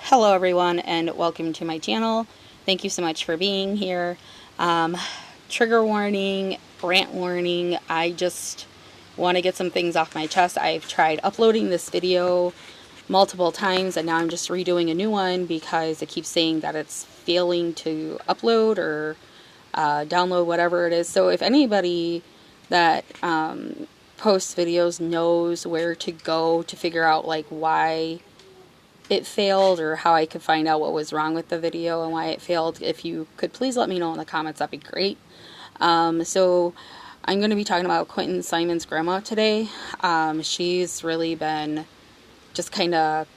Hello everyone and welcome to my channel. Thank you so much for being here. Trigger warning, rant warning, I just want to get some things off my chest. I've tried uploading this video multiple times and now I'm just redoing a new one because it keeps saying that it's failing to upload or download, whatever it is. So if anybody that posts videos knows where to go to figure out like why it failed or how I could find out what was wrong with the video and why it failed, if you could please let me know in the comments, that'd be great. So I'm going to be talking about Quintons grandma today. She's really been just kind of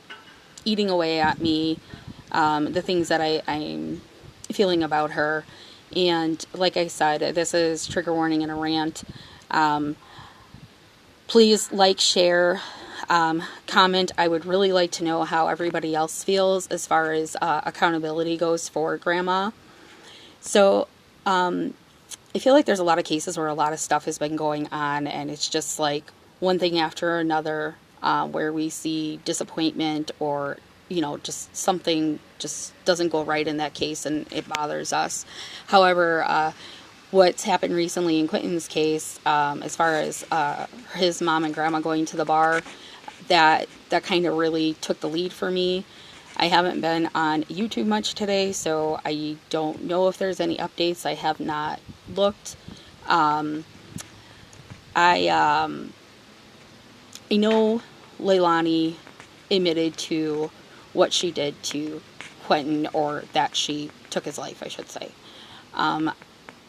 eating away at me, the things that I'm feeling about her. And like I said, this is trigger warning and a rant. Please like, share, comment. I would really like to know how everybody else feels as far as accountability goes for grandma. So I feel like there's a lot of cases where a lot of stuff has been going on and it's just like one thing after another, where we see disappointment or just something just doesn't go right in that case and it bothers us. However, what's happened recently in Quinton's case, as far as his mom and grandma going to the bar, that kind of really took the lead for me. I haven't been on YouTube much today, so I don't know if there's any updates. I have not looked. I know Leilani admitted to what she did to Quinton, or that she took his life, I should say.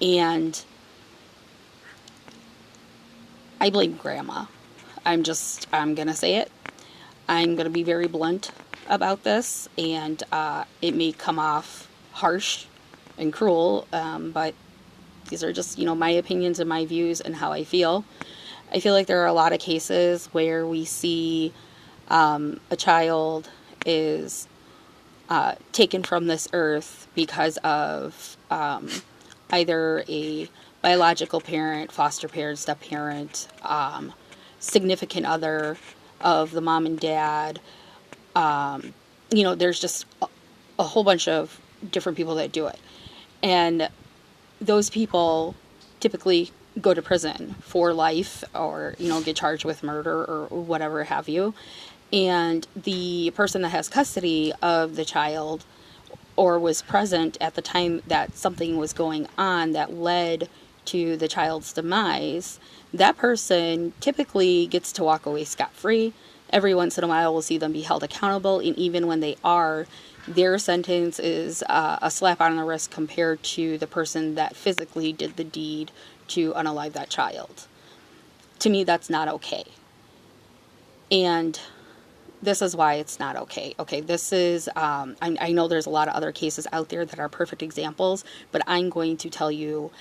And I blame grandma. I'm gonna say it. I'm gonna be very blunt about this, and it may come off harsh and cruel, but these are just, my opinions and my views and how I feel. I feel like there are a lot of cases where we see a child is taken from this earth because of either a biological parent, foster parent, step parent, significant other of the mom and dad. There's just a whole bunch of different people that do it. And those people typically go to prison for life or, get charged with murder or whatever have you. And the person that has custody of the child or was present at the time that something was going on that led to the child's demise, that person typically gets to walk away scot-free. Every once in a while we'll see them be held accountable, and even when they are, their sentence is a slap on the wrist compared to the person that physically did the deed to unalive that child. To me, that's not okay. And this is why it's not okay. Okay, this is, I know there's a lot of other cases out there that are perfect examples, but I'm going to tell you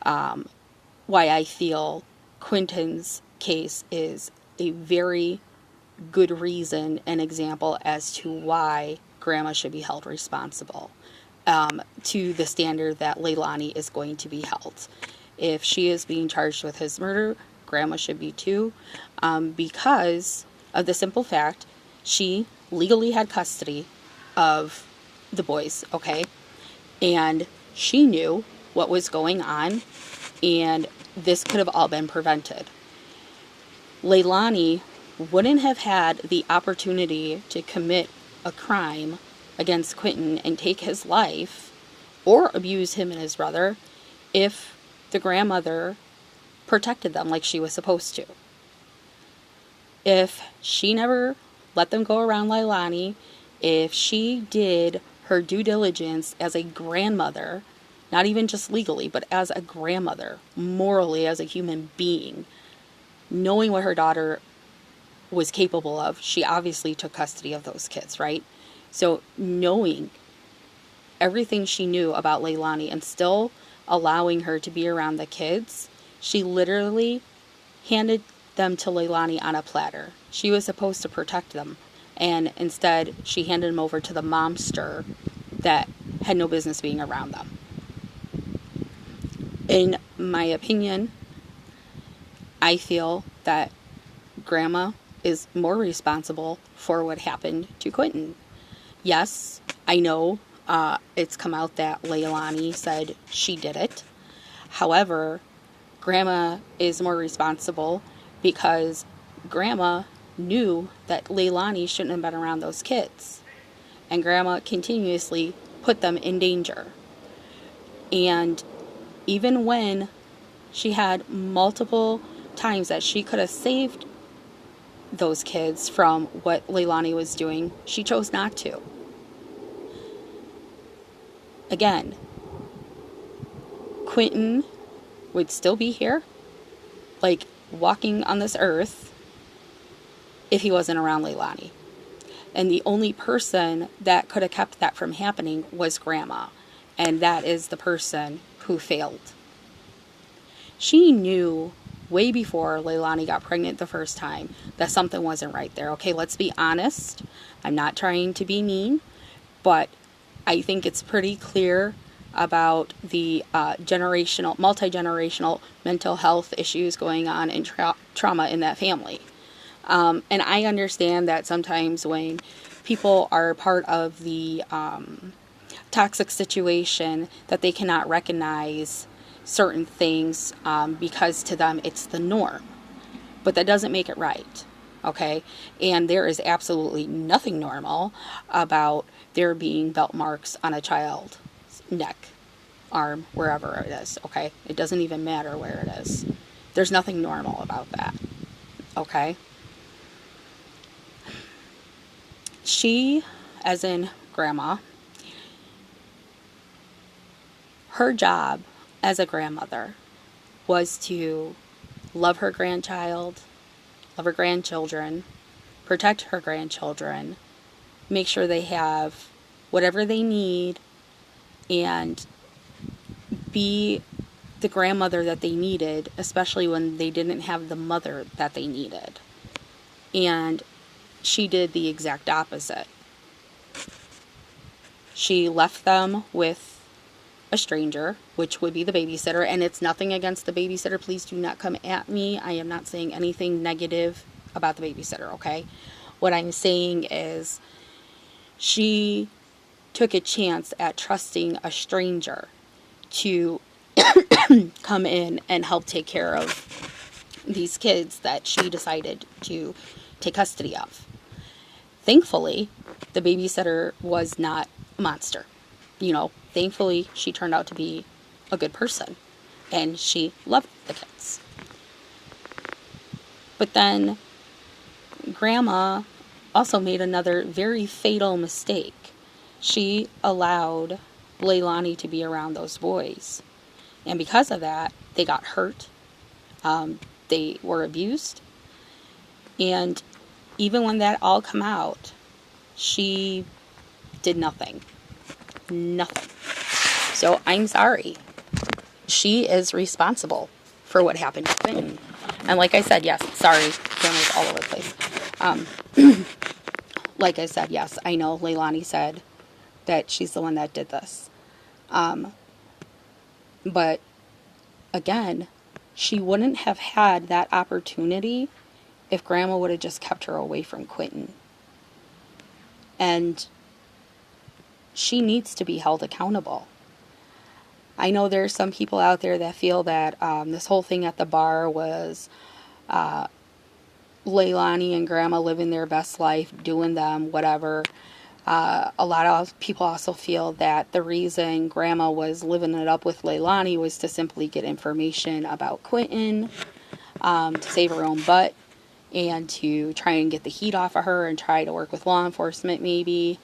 why I feel Quinton's case is a very good reason and example as to why grandma should be held responsible to the standard that Leilani is going to be held. If she is being charged with his murder, grandma should be too, because of the simple fact she legally had custody of the boys, okay? And she knew what was going on, and this could have all been prevented. Leilani wouldn't have had the opportunity to commit a crime against Quinton and take his life or abuse him and his brother if the grandmother protected them like she was supposed to. If she never let them go around Leilani, if she did her due diligence as a grandmother, not even just legally, but as a grandmother, morally as a human being, knowing what her daughter was capable of, she obviously took custody of those kids, right? So knowing everything she knew about Leilani and still allowing her to be around the kids, she literally handed them to Leilani on a platter. She was supposed to protect them, and instead she handed them over to the momster that had no business being around them. In my opinion, I feel that grandma is more responsible for what happened to Quinton. Yes, I know it's come out that Leilani said she did it. However, Grandma is more responsible because Grandma knew that Leilani shouldn't have been around those kids. And Grandma continuously put them in danger. And even when she had multiple times that she could have saved those kids from what Leilani was doing, she chose not to. Again, Quinton would still be here, like walking on this earth, if he wasn't around Leilani. And the only person that could have kept that from happening was Grandma. And that is the person who failed. She knew way before Leilani got pregnant the first time that something wasn't right there. Okay, let's be honest. I'm not trying to be mean, but I think it's pretty clear about the multi-generational mental health issues going on and trauma in that family. And I understand that sometimes when people are part of the toxic situation, that they cannot recognize certain things because to them it's the norm. But that doesn't make it right. Okay? And there is absolutely nothing normal about there being belt marks on a child's neck, arm, wherever it is. Okay? It doesn't even matter where it is. There's nothing normal about that. Okay? She, as in Grandma, her job as a grandmother was to love her grandchild, love her grandchildren, protect her grandchildren, make sure they have whatever they need, and be the grandmother that they needed, especially when they didn't have the mother that they needed. And she did the exact opposite. She left them with a stranger, which would be the babysitter, and it's nothing against the babysitter. Please do not come at me. I am not saying anything negative about the babysitter, okay? What I'm saying is she took a chance at trusting a stranger to come in and help take care of these kids that she decided to take custody of. Thankfully, the babysitter was not a monster. Thankfully, she turned out to be a good person, and she loved the kids. But then, Grandma also made another very fatal mistake. She allowed Leilani to be around those boys. And because of that, they got hurt. They were abused. And even when that all come out, she did nothing. Nothing. So I'm sorry. She is responsible for what happened to Quinton. And like I said, yes, sorry, camera's all over the place. Like I said, yes, I know Leilani said that she's the one that did this. But again, she wouldn't have had that opportunity if Grandma would have just kept her away from Quinton. And she needs to be held accountable. I know there's some people out there that feel that this whole thing at the bar was Leilani and Grandma living their best life, doing them, whatever. A lot of people also feel that the reason Grandma was living it up with Leilani was to simply get information about Quinton, to save her own butt, and to try and get the heat off of her and try to work with law enforcement maybe.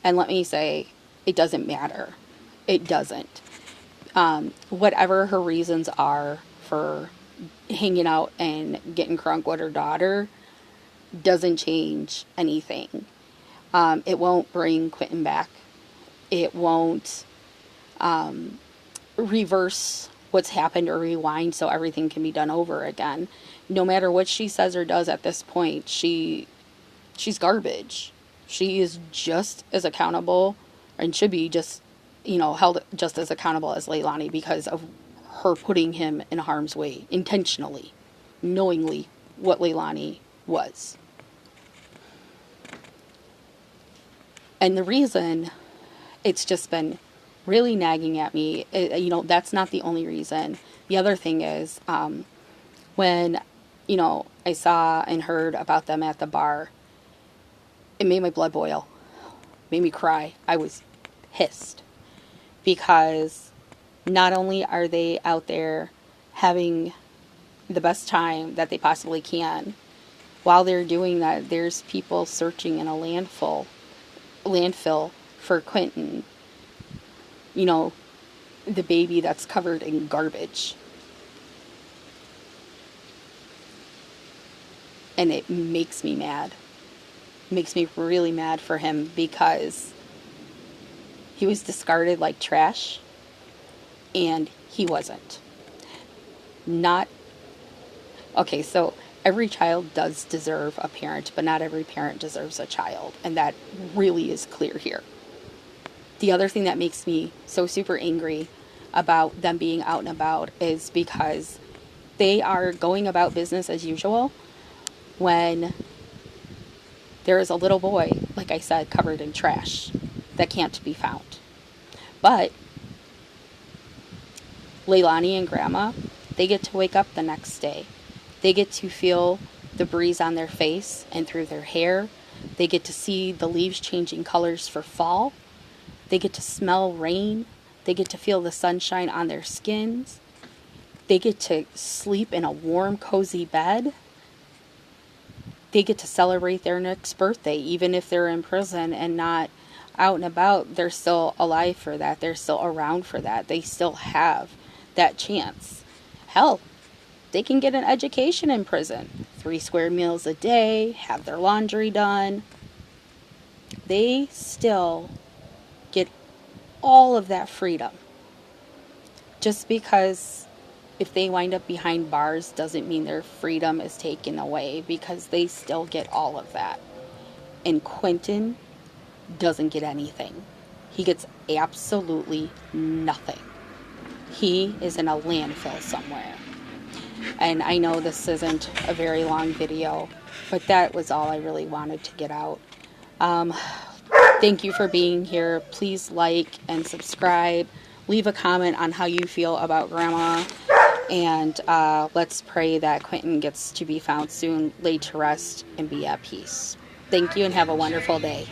And let me say, it doesn't matter. It doesn't. Whatever her reasons are for hanging out and getting crunk with her daughter doesn't change anything. It won't bring Quinton back. It won't reverse what's happened or rewind so everything can be done over again. No matter what she says or does at this point, she's garbage. She is just as accountable, and should be just, held just as accountable as Leilani because of her putting him in harm's way intentionally, knowingly what Leilani was. And the reason, it's just been really nagging at me, that's not the only reason. The other thing is, when, I saw and heard about them at the bar, it made my blood boil, made me cry. I was pissed because not only are they out there having the best time that they possibly can, while they're doing that, there's people searching in a landfill for Quinton, the baby that's covered in garbage. And it makes me mad. It makes me really mad for him because he was discarded like trash and he wasn't. Not okay, so every child does deserve a parent, but not every parent deserves a child, and that really is clear here. The other thing that makes me so super angry about them being out and about is because they are going about business as usual when there is a little boy, like I said, covered in trash that can't be found. But Leilani and Grandma, they get to wake up the next day. They get to feel the breeze on their face and through their hair. They get to see the leaves changing colors for fall. They get to smell rain. They get to feel the sunshine on their skins. They get to sleep in a warm, cozy bed. They get to celebrate their next birthday, even if they're in prison and not out and about. They're still alive for that. They're still around for that. They still have that chance. Hell, they can get an education in prison. 3 square meals a day, have their laundry done. They still get all of that freedom. Just because if they wind up behind bars doesn't mean their freedom is taken away, because they still get all of that. And Quinton doesn't get anything. He gets absolutely nothing. He is in a landfill somewhere. And I know this isn't a very long video, but that was all I really wanted to get out. Thank you for being here. Please like and subscribe. Leave a comment on how you feel about Grandma. And let's pray that Quinton gets to be found soon, laid to rest, and be at peace. Thank you and have a wonderful day.